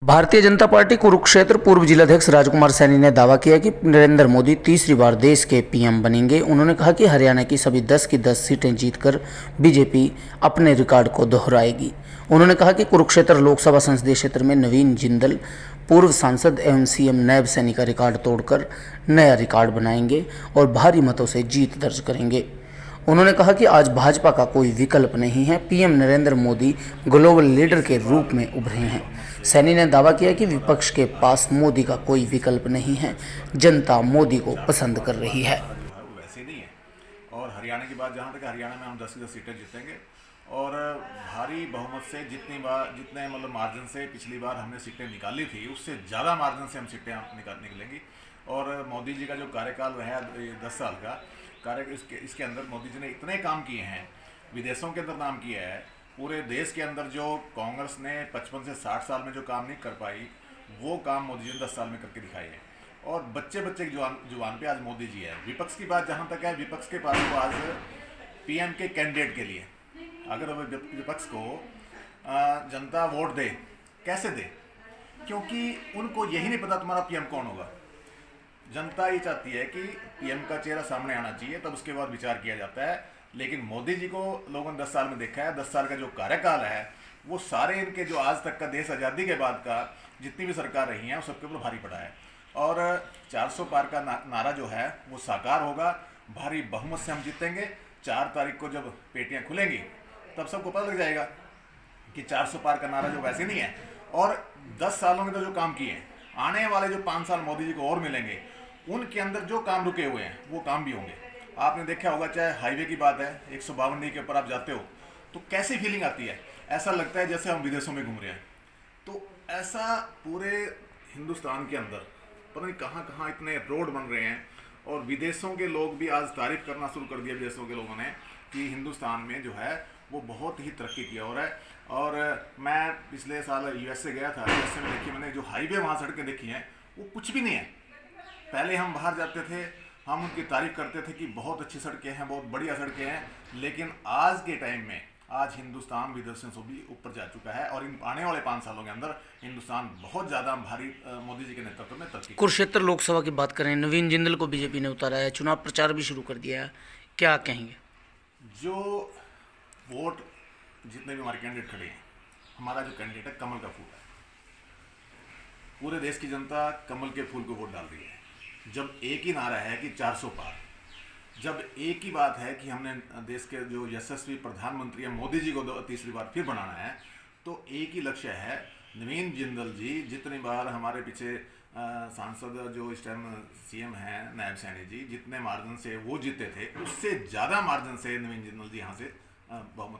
Bharatiya Janata party Kurukshetra पूर्व जिलाध्यक्ष राजकुमार सैनी ने दावा किया कि नरेंद्र मोदी तीसरी बार देश के पीएम बनेंगे। उन्होंने कहा कि हरियाणा की सभी 10 की 10 सीटें जीतकर बीजेपी अपने रिकॉर्ड को दोहराएगी। उन्होंने कहा कि कुरुक्षेत्र लोकसभा संसदीय क्षेत्र में नवीन जिंदल पूर्व सांसद एवं सीएम नायब सैनी का रिकॉर्ड तोड़कर नया रिकॉर्ड बनाएंगे और भारी मतों से जीत दर्ज करेंगे। उन्होंने कहा कि आज भाजपा का कोई विकल्प नहीं है। PM Narendra Modi global leader के रूप में उभरे हैं। सैनी ने दावा किया कि विपक्ष के पास मोदी का कोई विकल्प नहीं है। जनता मोदी को पसंद कर रही है। जो है वो वैसे नहीं है। और हरियाणा की बात जहाँ तक, हरियाणा में हम 10 की 10 सीटें जीतेंगे और भारी बहुमत से जितने मतलब मार्जिन से पिछली बार हमने सीटें निकाली थी उससे ज़्यादा मार्जिन से हम सीटें निकलेंगी। और मोदी जी का जो कार्यकाल रहा है 10 साल का इसके अंदर मोदी जी ने इतने काम किए हैं, विदेशों के अंदर नाम किया है। पूरे देश के अंदर जो कांग्रेस ने 55 से 60 साल में जो काम नहीं कर पाई वो काम मोदी जी ने 10 साल में करके दिखाई है। और बच्चे की जुबान पे आज मोदी जी है। विपक्ष की बात जहाँ तक है, विपक्ष के पास तो आज पीएम के कैंडिडेट के लिए अगर विपक्ष को जनता वोट दे, कैसे दे? क्योंकि उनको यही नहीं पता तुम्हारा पीएम कौन होगा। जनता ये चाहती है कि पीएम का चेहरा सामने आना चाहिए, तब उसके बाद विचार किया जाता है। लेकिन मोदी जी को लोगों ने 10 साल में देखा है। 10 साल का जो कार्यकाल है वो सारे इनके जो आज तक का देश आज़ादी के बाद का जितनी भी सरकार रही हैं वो सबके ऊपर भारी पड़ा है। और 400 पार का नारा जो है वो साकार होगा। भारी बहुमत से हम जीतेंगे। 4 तारीख को जब पेटियां खुलेंगी तब सबको पता लग जाएगा कि 400 पार का नारा जो वैसे नहीं है। और 10 सालों में तो जो काम किए हैं, आने वाले जो 5 साल मोदी जी को और मिलेंगे, उनके अंदर जो काम रुके हुए हैं वो काम भी होंगे। आपने देखा होगा, चाहे हाईवे की बात है, 152 के ऊपर आप जाते हो तो कैसी फीलिंग आती है, ऐसा लगता है जैसे हम विदेशों में घूम रहे हैं। तो ऐसा पूरे हिंदुस्तान के अंदर पता नहीं कहाँ कहाँ इतने रोड बन रहे हैं। और विदेशों के लोग भी आज तारीफ करना शुरू कर दिया, विदेशों के लोगों ने, कि हिंदुस्तान में जो है वो बहुत ही तरक्की किया हो रहा है। और मैं पिछले साल यूएस से गया था। यूएस में देखिए मैंने जो हाईवे वहाँ सड़कें देखी हैं वो कुछ भी नहीं है। पहले हम बाहर जाते थे, हम उनकी तारीफ करते थे कि बहुत अच्छी सड़कें हैं, बहुत बढ़िया सड़कें हैं। लेकिन आज के टाइम में आज हिंदुस्तान विदेशों से भी ऊपर जा चुका है। और इन आने वाले 5 सालों के अंदर हिंदुस्तान बहुत ज़्यादा भारी मोदी जी के नेतृत्व में तरक्की। कुरुक्षेत्र लोकसभा की बात करें, नवीन जिंदल को बीजेपी ने उतारा है, चुनाव प्रचार भी शुरू कर दिया है, क्या कहेंगे? जो वोट जितने भी हमारे कैंडिडेट खड़े हैं, हमारा जो कैंडिडेट है कमल का फूल है। पूरे देश की जनता कमल के फूल को वोट डाल रही है। जब एक ही नारा है कि 400 पार, जब एक ही बात है कि हमने देश के जो यशस्वी प्रधानमंत्री हैं मोदी जी को तीसरी बार फिर बनाना है, तो एक ही लक्ष्य है। नवीन जिंदल जी जितनी बार हमारे पीछे सांसद जो इस टाइम सीएम हैं नायब सैनी जी, जितने मार्जिन से वो जीते थे उससे ज़्यादा मार्जिन से नवीन जिंदल जी यहाँ से बहुमत